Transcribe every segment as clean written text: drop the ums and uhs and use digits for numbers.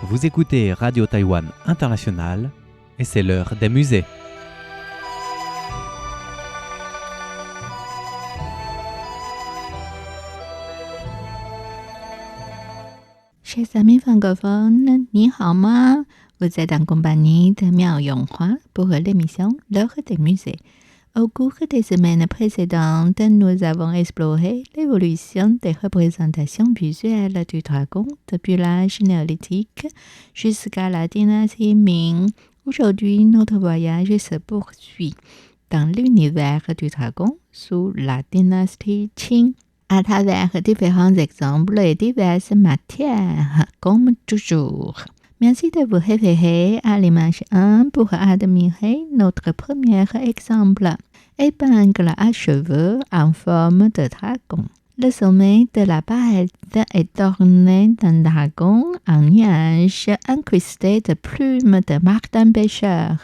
Vous écoutez Radio Taïwan International et c'est l'heure des musées. Chers amis francophones, ni hao ma? Vous êtes en compagnie de Miao Yonghua pour l'émission L'heure des musées. Au cours des semaines précédentes, nous avons exploré l'évolution des représentations visuelles du dragon depuis l'âge néolithique jusqu'à la dynastie Ming. Aujourd'hui, notre voyage se poursuit dans l'univers du dragon sous la dynastie Qing à travers différents exemples et diverses matières, comme toujours. Merci de vous référer à l'image 1 pour admirer notre premier exemple. Épingle à cheveux en forme de dragon. Le sommet de la palette est orné d'un dragon en nuage incrusté de plumes de martin-pêcheur,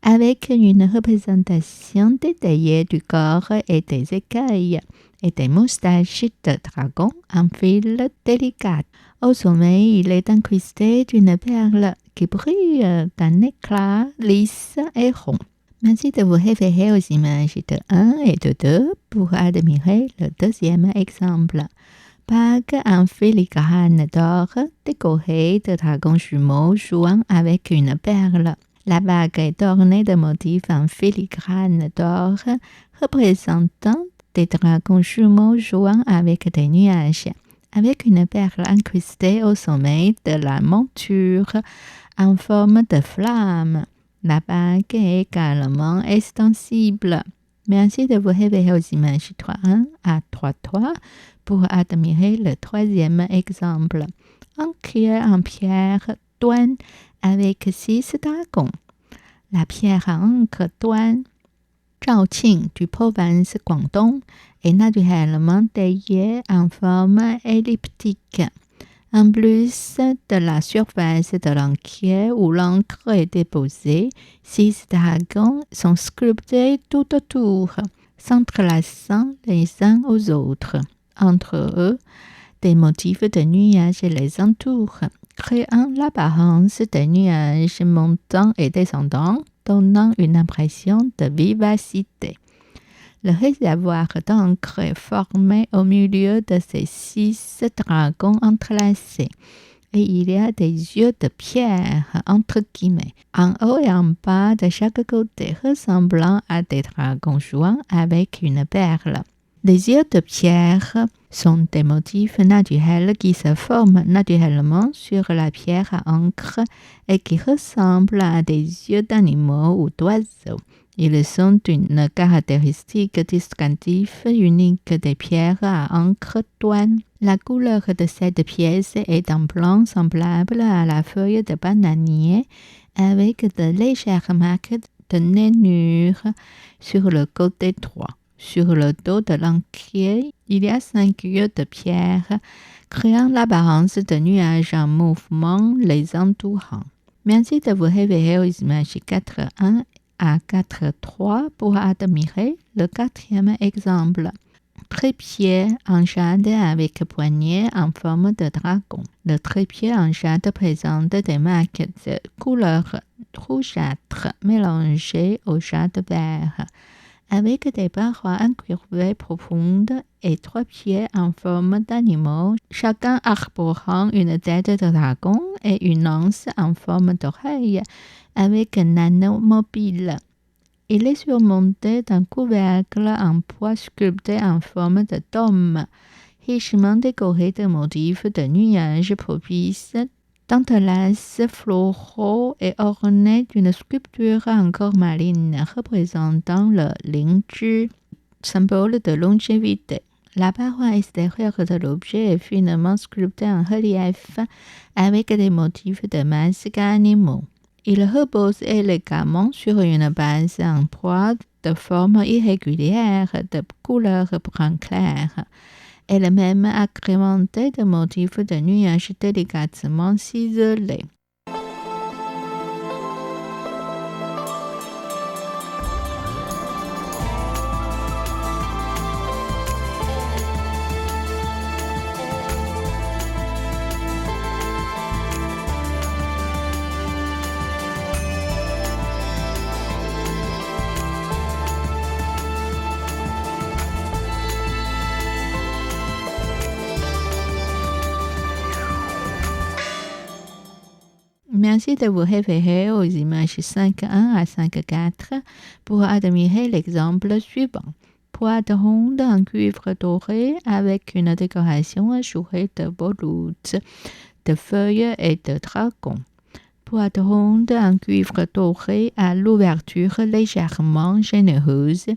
avec une représentation détaillée du corps et des écailles, et des moustaches de dragon en fil délicat. Au sommet, il est incrusté d'une perle qui brille d'un éclat lisse et rond. Merci de vous référer aux images de 1 et de 2 pour admirer le deuxième exemple. Bague en filigrane d'or décorée de dragons jumeaux jouant avec une perle. La bague est ornée de motifs en filigrane d'or représentant des dragons jumeaux jouant avec des nuages, avec une perle incrustée au sommet de la monture en forme de flamme. La bague est également extensible. Merci de vous référer aux images 3.1 à 3.3 pour admirer le troisième exemple. Un cuir en pierre douane avec 6 dragons. La pierre à encre douane Zhaoqing du province Guangdong est naturellement taillée en forme elliptique. En plus de la surface de l'enquier où l'encre est déposée, 6 dragons sont sculptés tout autour, s'entrelaçant les uns aux autres. Entre eux, des motifs de nuages les entourent, créant l'apparence des nuages montants et descendants, donnant une impression de vivacité. Le réservoir d'encre est formé au milieu de ces 6 dragons entrelacés et il y a des yeux de pierre entre guillemets, en haut et en bas de chaque côté, ressemblant à des dragons jouant avec une perle. Les yeux de pierre sont des motifs naturels qui se forment naturellement sur la pierre à encre et qui ressemblent à des yeux d'animaux ou d'oiseaux. Ils sont une caractéristique distinctive unique des pierres à encre douane. La couleur de cette pièce est un blanc semblable à la feuille de bananier avec de légères marques de nénure sur le côté droit. Sur le dos de l'enquier, il y a 5 yeux de pierre, créant l'apparence de nuages en mouvement les entourant. Merci de vous référer aux images 4.1 à 4.3 pour admirer le quatrième exemple. Trépied en jade avec poignée en forme de dragon. Le trépied en jade présente des marques de couleur rougeâtre mélangées au jade vert, avec des parois incurvées profondes et 3 pieds en forme d'animaux, chacun arborant une tête de dragon et une anse en forme d'oreille, avec un anneau mobile. Il est surmonté d'un couvercle en bois sculpté en forme de dôme, richement décoré de motifs de nuages propices, d'entrelacs floraux et orné d'une sculpture en cornaline représentant le lingzhi, symbole de longévité. La paroi extérieure de l'objet est finement sculptée en relief avec des motifs de masques animaux. Il repose élégamment sur une base en bois de forme irrégulière de couleur brun clair, elle-même agrémentée de motifs de nuages délicatement ciselés. Merci de vous référer aux images 5.1 à 5.4 pour admirer l'exemple suivant. Boîte ronde en cuivre doré avec une décoration ajourée de volutes, de feuilles et de dragons. Boîte ronde en cuivre doré à l'ouverture légèrement généreuse,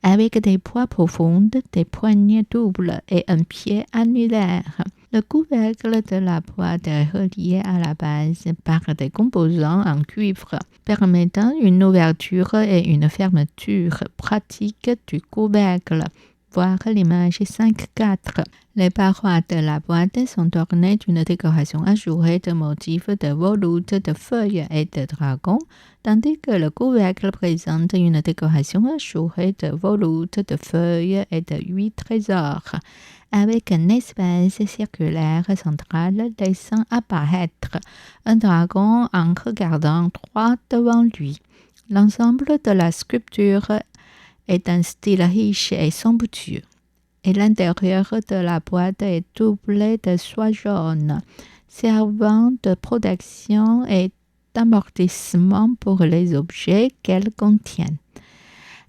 avec des poids profondes, des poignées doubles et un pied annulaire. Le couvercle de la boîte est relié à la base par des composants en cuivre, permettant une ouverture et une fermeture pratique du couvercle. Voir l'image 5.4. Les parois de la boîte sont ornées d'une décoration ajourée de motifs de volutes, de feuilles et de dragons, tandis que le couvercle présente une décoration ajourée de volutes, de feuilles et de 8 trésors, avec un espace circulaire central laissant apparaître un dragon en regardant droit devant lui. L'ensemble de la sculpture est d'un style riche et somptueux, et l'intérieur de la boîte est doublé de soie jaune, servant de protection et d'amortissement pour les objets qu'elle contient.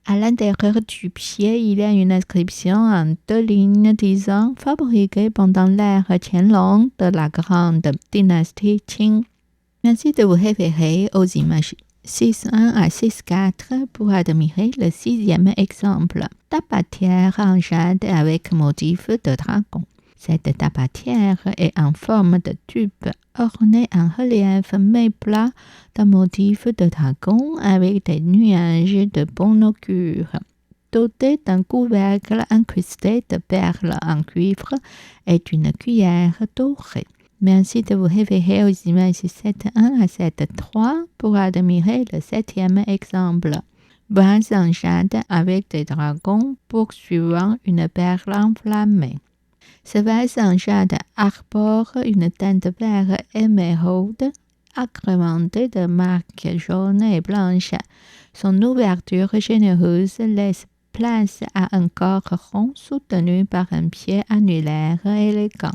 À l'intérieur du pied, il y a une inscription en 2 lignes disant « Fabriqué pendant l'ère Qianlong de la grande dynastie Qing ». Merci de vous référer aux images 6.1 à 6.4 pour admirer le 6e exemple. Tabatière en jade avec motif de dragon. Cette tabatière est en forme de tube, ornée en relief mais plat d'un motif de dragon avec des nuages de bon augure. Dotée d'un couvercle incrusté de perles en cuivre et d'une cuillère dorée. Merci de vous référer aux images 7.1 à 7.3 pour admirer le 7e exemple. Vase en jade avec des dragons poursuivant une perle enflammée. Ce vase en jade arbore une teinte vert émeraude agrémentée de marques jaunes et blanches. Son ouverture généreuse laisse place à un corps rond soutenu par un pied annulaire élégant.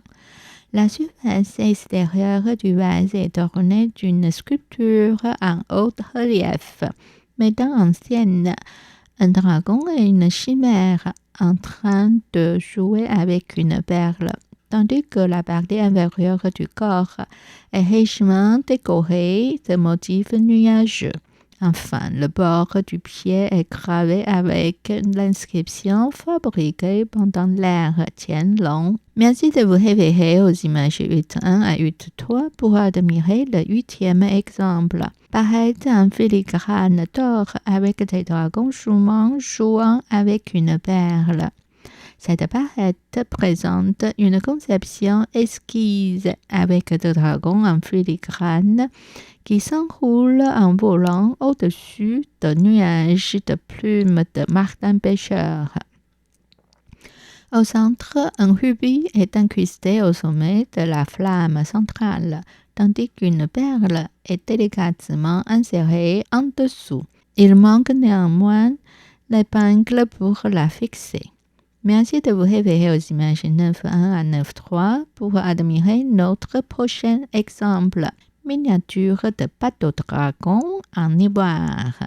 La surface extérieure du vase est ornée d'une sculpture en haut relief, mettant en scène un dragon et une chimère en train de jouer avec une perle, tandis que la partie inférieure du corps est richement décorée de motifs nuageux. Enfin, le bord du pied est gravé avec l'inscription « Fabriqué pendant l'ère Qianlong ». Merci de vous référer aux images 8.1 à 8.3 pour admirer le 8e exemple. Barrette en filigrane d'or avec des dragons jouant avec une perle. Cette barrette présente une conception esquisse avec des dragons en filigrane qui s'enroulent en volant au-dessus de nuages de plumes de martin-pêcheur. Au centre, un rubis est incrusté au sommet de la flamme centrale, tandis qu'une perle est délicatement insérée en dessous. Il manque néanmoins l'épingle pour la fixer. Merci de vous référer aux images 9.1 à 9.3 pour admirer notre prochain exemple. Miniature de bateau dragon en ivoire.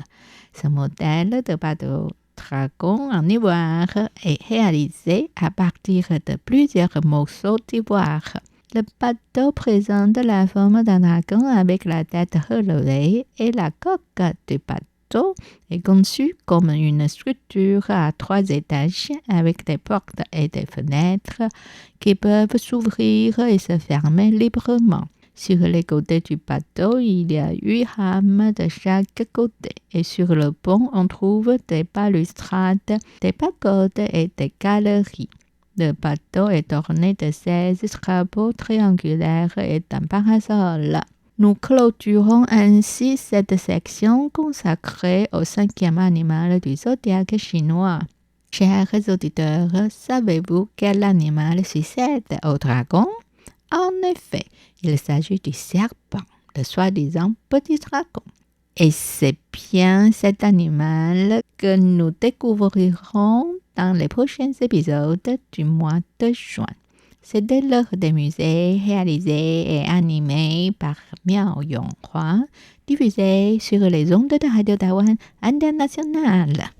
Ce modèle de bateau dragon en ivoire est réalisé à partir de plusieurs morceaux d'ivoire. Le bateau présente la forme d'un dragon avec la tête relevée et la coque du bateau est conçu comme une structure à 3 étages avec des portes et des fenêtres qui peuvent s'ouvrir et se fermer librement. Sur les côtés du bateau, il y a 8 rames de chaque côté et sur le pont, on trouve des balustrades, des pagodes et des galeries. Le bateau est orné de 16 drapeaux triangulaires et d'un parasol. Nous clôturons ainsi cette section consacrée au 5e animal du zodiaque chinois. Chers auditeurs, savez-vous quel animal succède au dragon? En effet, il s'agit du serpent, le soi-disant petit dragon. Et c'est bien cet animal que nous découvrirons dans les prochains épisodes du mois de juin. C'était l'heure des musées, réalisé et animé par Miao Yonghua, diffusé sur les ondes de Radio Taïwan International.